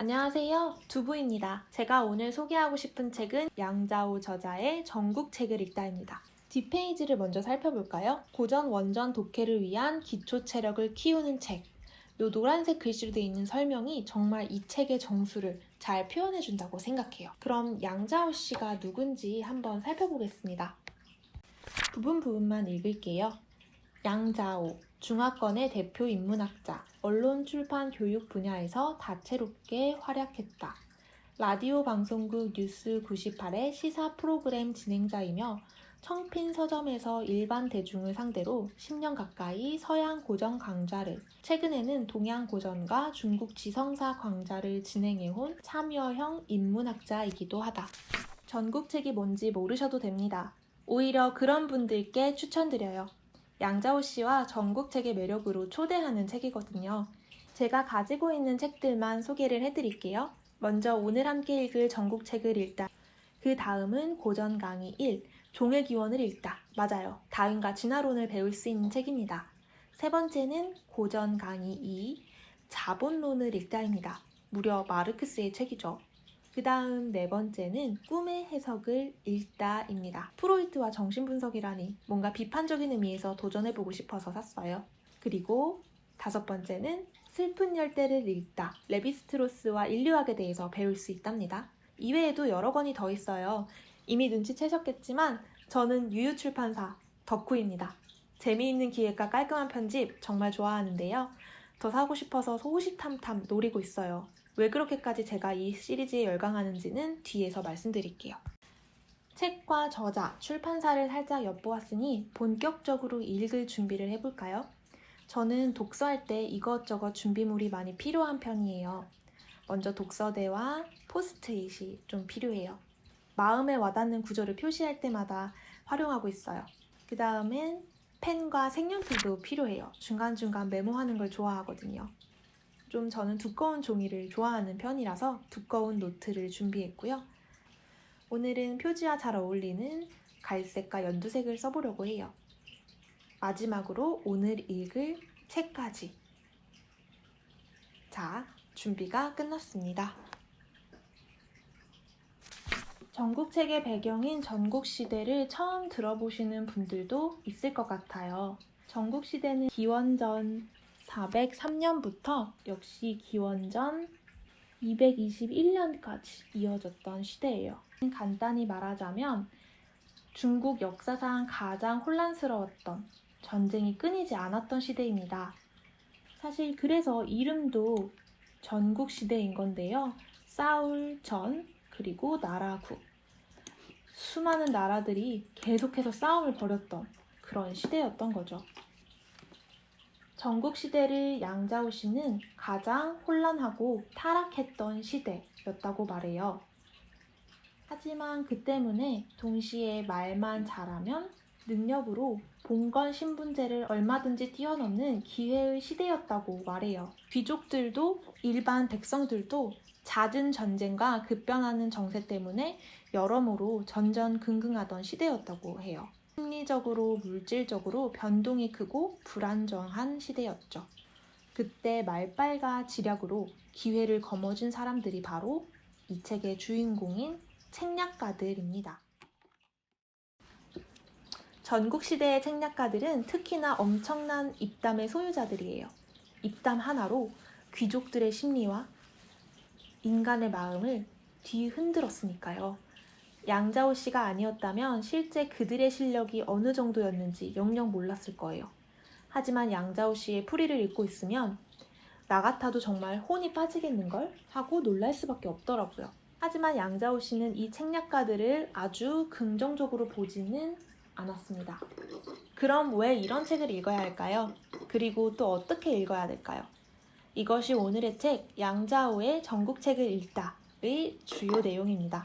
안녕하세요. 두부입니다. 제가 오늘 소개하고 싶은 책은 양자오 저자의 전국책을 읽다입니다. 뒷페이지를 먼저 살펴볼까요? 고전 원전 독해를 위한 기초 체력을 키우는 책. 요 노란색 글씨로 되어 있는 설명이 정말 이 책의 정수를 잘 표현해준다고 생각해요. 그럼 양자오 씨가 누군지 한번 살펴보겠습니다. 부분만 읽을게요. 양자오, 중화권의 대표 인문학자, 언론, 출판, 교육 분야에서 다채롭게 활약했다. 라디오 방송국 뉴스 98의 시사 프로그램 진행자이며 청핀 서점에서 일반 대중을 상대로 10년 가까이 서양 고전 강좌를, 최근에는 동양 고전과 중국 지성사 강좌를 진행해온 참여형 인문학자이기도 하다. 전국책이 뭔지 모르셔도 됩니다. 오히려 그런 분들께 추천드려요. 양자오 씨와 전국책의 매력으로 초대하는 책이거든요. 제가 가지고 있는 책들만 소개를 해드릴게요. 먼저 오늘 함께 읽을 전국책을 읽다. 그 다음은 고전 강의 1, 종의 기원을 읽다. 맞아요. 다윈과 진화론을 배울 수 있는 책입니다. 세 번째는 고전 강의 2, 자본론을 읽다입니다. 무려 마르크스의 책이죠. 그 다음 네 번째는 꿈의 해석을 읽다입니다. 프로이트와 정신분석이라니 뭔가 비판적인 의미에서 도전해보고 싶어서 샀어요. 그리고 다섯 번째는 슬픈 열대를 읽다. 레비스트로스와 인류학에 대해서 배울 수 있답니다. 이외에도 여러 권이 더 있어요. 이미 눈치채셨겠지만 저는 유유출판사 덕후입니다. 재미있는 기획과 깔끔한 편집 정말 좋아하는데요. 더 사고 싶어서 호시탐탐 노리고 있어요. 왜 그렇게까지 제가 이 시리즈에 열광하는지는 뒤에서 말씀드릴게요. 책과 저자, 출판사를 살짝 엿보았으니 본격적으로 읽을 준비를 해볼까요? 저는 독서할 때 이것저것 준비물이 많이 필요한 편이에요. 먼저 독서대와 포스트잇이 좀 필요해요. 마음에 와닿는 구절을 표시할 때마다 활용하고 있어요. 그 다음엔 펜과 색연필도 필요해요. 중간중간 메모하는 걸 좋아하거든요. 좀 저는 두꺼운 종이를 좋아하는 편이라서 두꺼운 노트를 준비했고요. 오늘은 표지와 잘 어울리는 갈색과 연두색을 써보려고 해요. 마지막으로 오늘 읽을 책까지. 자, 준비가 끝났습니다. 전국책의 배경인 전국시대를 처음 들어보시는 분들도 있을 것 같아요. 전국시대는 기원전 403년부터 역시 기원전 221년까지 이어졌던 시대예요. 간단히 말하자면 중국 역사상 가장 혼란스러웠던, 전쟁이 끊이지 않았던 시대입니다. 사실 그래서 이름도 전국시대인 건데요. 싸울 전, 그리고 나라국. 수많은 나라들이 계속해서 싸움을 벌였던 그런 시대였던 거죠. 전국시대를 양자오 씨는 가장 혼란하고 타락했던 시대였다고 말해요. 하지만 그 때문에 동시에 말만 잘하면 능력으로 봉건 신분제를 얼마든지 뛰어넘는 기회의 시대였다고 말해요. 귀족들도 일반 백성들도 잦은 전쟁과 급변하는 정세 때문에 여러모로 전전긍긍하던 시대였다고 해요. 심리적으로, 물질적으로 변동이 크고 불안정한 시대였죠. 그때 말빨과 지략으로 기회를 거머쥔 사람들이 바로 이 책의 주인공인 책략가들입니다. 전국시대의 책략가들은 특히나 엄청난 입담의 소유자들이에요. 입담 하나로 귀족들의 심리와 인간의 마음을 뒤흔들었으니까요. 양자오 씨가 아니었다면 실제 그들의 실력이 어느 정도였는지 영영 몰랐을 거예요. 하지만 양자오 씨의 풀이를 읽고 있으면 나 같아도 정말 혼이 빠지겠는걸? 하고 놀랄 수밖에 없더라고요. 하지만 양자오 씨는 이 책략가들을 아주 긍정적으로 보지는 않았습니다. 그럼 왜 이런 책을 읽어야 할까요? 그리고 또 어떻게 읽어야 될까요? 이것이 오늘의 책 양자오의 전국책을 읽다의 주요 내용입니다.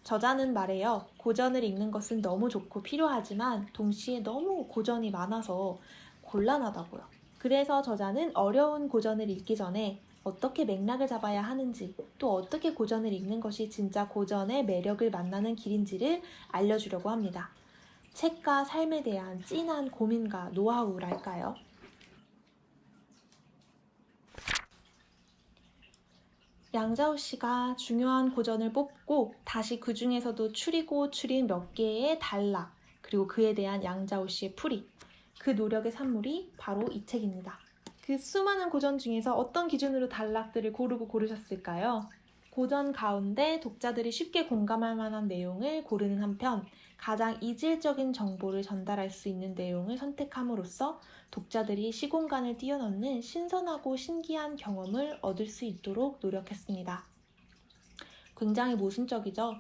저자는 말해요. 고전을 읽는 것은 너무 좋고 필요하지만 동시에 너무 고전이 많아서 곤란하다고요. 그래서 저자는 어려운 고전을 읽기 전에 어떻게 맥락을 잡아야 하는지, 또 어떻게 고전을 읽는 것이 진짜 고전의 매력을 만나는 길인지를 알려주려고 합니다. 책과 삶에 대한 진한 고민과 노하우랄까요? 양자호 씨가 중요한 고전을 뽑고 다시 그 중에서도 추리고 추린 몇 개의 단락, 그리고 그에 대한 양자호 씨의 풀이, 그 노력의 산물이 바로 이 책입니다. 그 수많은 고전 중에서 어떤 기준으로 단락들을 고르셨을까요? 고전 가운데 독자들이 쉽게 공감할 만한 내용을 고르는 한편 가장 이질적인 정보를 전달할 수 있는 내용을 선택함으로써 독자들이 시공간을 뛰어넘는 신선하고 신기한 경험을 얻을 수 있도록 노력했습니다. 굉장히 모순적이죠?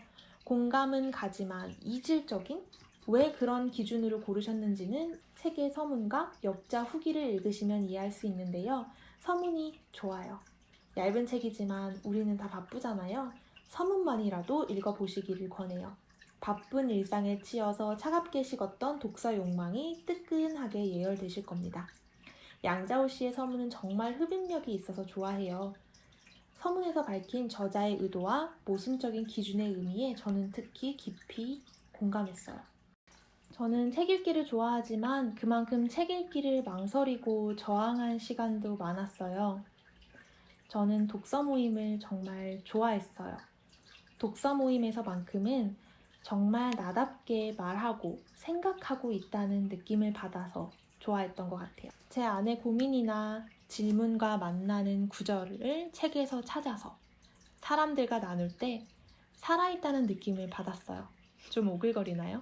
공감은 가지만 이질적인? 왜 그런 기준으로 고르셨는지는 책의 서문과 역자 후기를 읽으시면 이해할 수 있는데요. 서문이 좋아요. 얇은 책이지만 우리는 다 바쁘잖아요. 서문만이라도 읽어보시기를 권해요. 바쁜 일상에 치여서 차갑게 식었던 독서 욕망이 뜨끈하게 예열되실 겁니다. 양자호 씨의 서문은 정말 흡입력이 있어서 좋아해요. 서문에서 밝힌 저자의 의도와 모순적인 기준의 의미에 저는 특히 깊이 공감했어요. 저는 책 읽기를 좋아하지만 그만큼 책 읽기를 망설이고 저항한 시간도 많았어요. 저는 독서 모임을 정말 좋아했어요. 독서 모임에서만큼은 정말 나답게 말하고 생각하고 있다는 느낌을 받아서 좋아했던 것 같아요. 제 안의 고민이나 질문과 만나는 구절을 책에서 찾아서 사람들과 나눌 때 살아있다는 느낌을 받았어요. 좀 오글거리나요?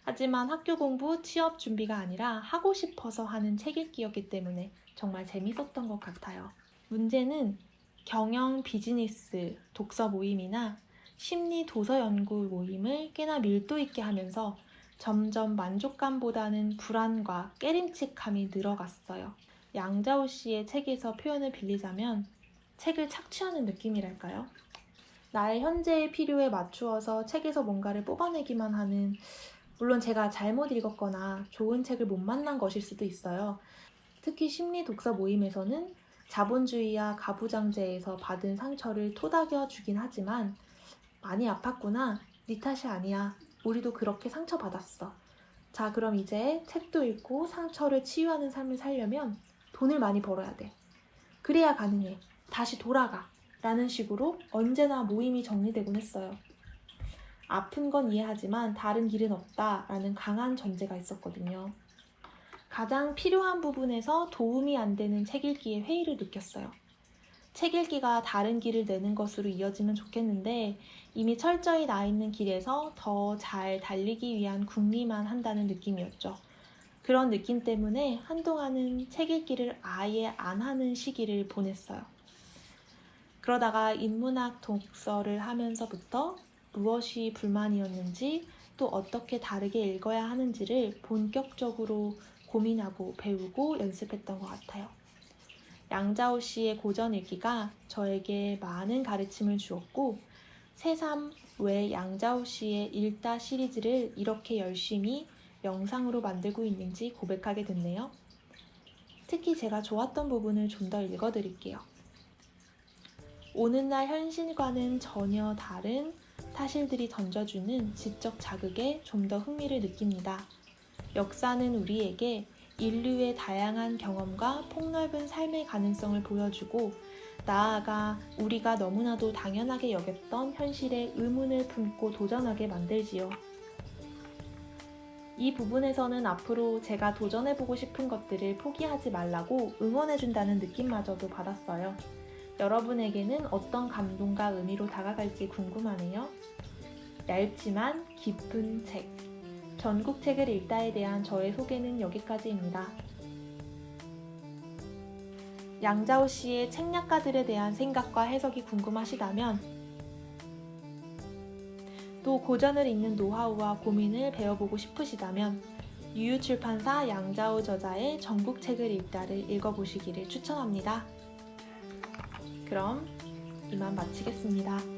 하지만 학교 공부, 취업 준비가 아니라 하고 싶어서 하는 책 읽기였기 때문에 정말 재밌었던 것 같아요. 문제는 경영 비즈니스 독서 모임이나 심리 도서 연구 모임을 꽤나 밀도 있게 하면서 점점 만족감보다는 불안과 깨림칙함이 늘어갔어요. 양자호 씨의 책에서 표현을 빌리자면 책을 착취하는 느낌이랄까요? 나의 현재의 필요에 맞추어서 책에서 뭔가를 뽑아내기만 하는, 물론 제가 잘못 읽었거나 좋은 책을 못 만난 것일 수도 있어요. 특히 심리 독서 모임에서는 자본주의와 가부장제에서 받은 상처를 토닥여 주긴 하지만 많이 아팠구나. 네 탓이 아니야. 우리도 그렇게 상처받았어. 자, 그럼 이제 책도 읽고 상처를 치유하는 삶을 살려면 돈을 많이 벌어야 돼. 그래야 가능해. 다시 돌아가. 라는 식으로 언제나 모임이 정리되곤 했어요. 아픈 건 이해하지만 다른 길은 없다라는 강한 전제가 있었거든요. 가장 필요한 부분에서 도움이 안 되는 책 읽기에 회의를 느꼈어요. 책 읽기가 다른 길을 내는 것으로 이어지면 좋겠는데 이미 철저히 나 있는 길에서 더 잘 달리기 위한 궁리만 한다는 느낌이었죠. 그런 느낌 때문에 한동안은 책 읽기를 아예 안 하는 시기를 보냈어요. 그러다가 인문학 독서를 하면서부터 무엇이 불만이었는지 또 어떻게 다르게 읽어야 하는지를 본격적으로 고민하고 배우고 연습했던 것 같아요. 양자호 씨의 고전 읽기가 저에게 많은 가르침을 주었고 새삼 왜 양자호 씨의 읽다 시리즈를 이렇게 열심히 영상으로 만들고 있는지 고백하게 됐네요. 특히 제가 좋았던 부분을 좀 더 읽어드릴게요. 오늘날 현실과는 전혀 다른 사실들이 던져주는 지적 자극에 좀 더 흥미를 느낍니다. 역사는 우리에게 인류의 다양한 경험과 폭넓은 삶의 가능성을 보여주고 나아가 우리가 너무나도 당연하게 여겼던 현실에 의문을 품고 도전하게 만들지요. 이 부분에서는 앞으로 제가 도전해보고 싶은 것들을 포기하지 말라고 응원해준다는 느낌마저도 받았어요. 여러분에게는 어떤 감동과 의미로 다가갈지 궁금하네요. 얇지만 깊은 책. 전국 책을 읽다에 대한 저의 소개는 여기까지입니다. 양자호 씨의 책략가들에 대한 생각과 해석이 궁금하시다면 또 고전을 읽는 노하우와 고민을 배워보고 싶으시다면 유유출판사 양자호 저자의 전국 책을 읽다를 읽어보시기를 추천합니다. 그럼 이만 마치겠습니다.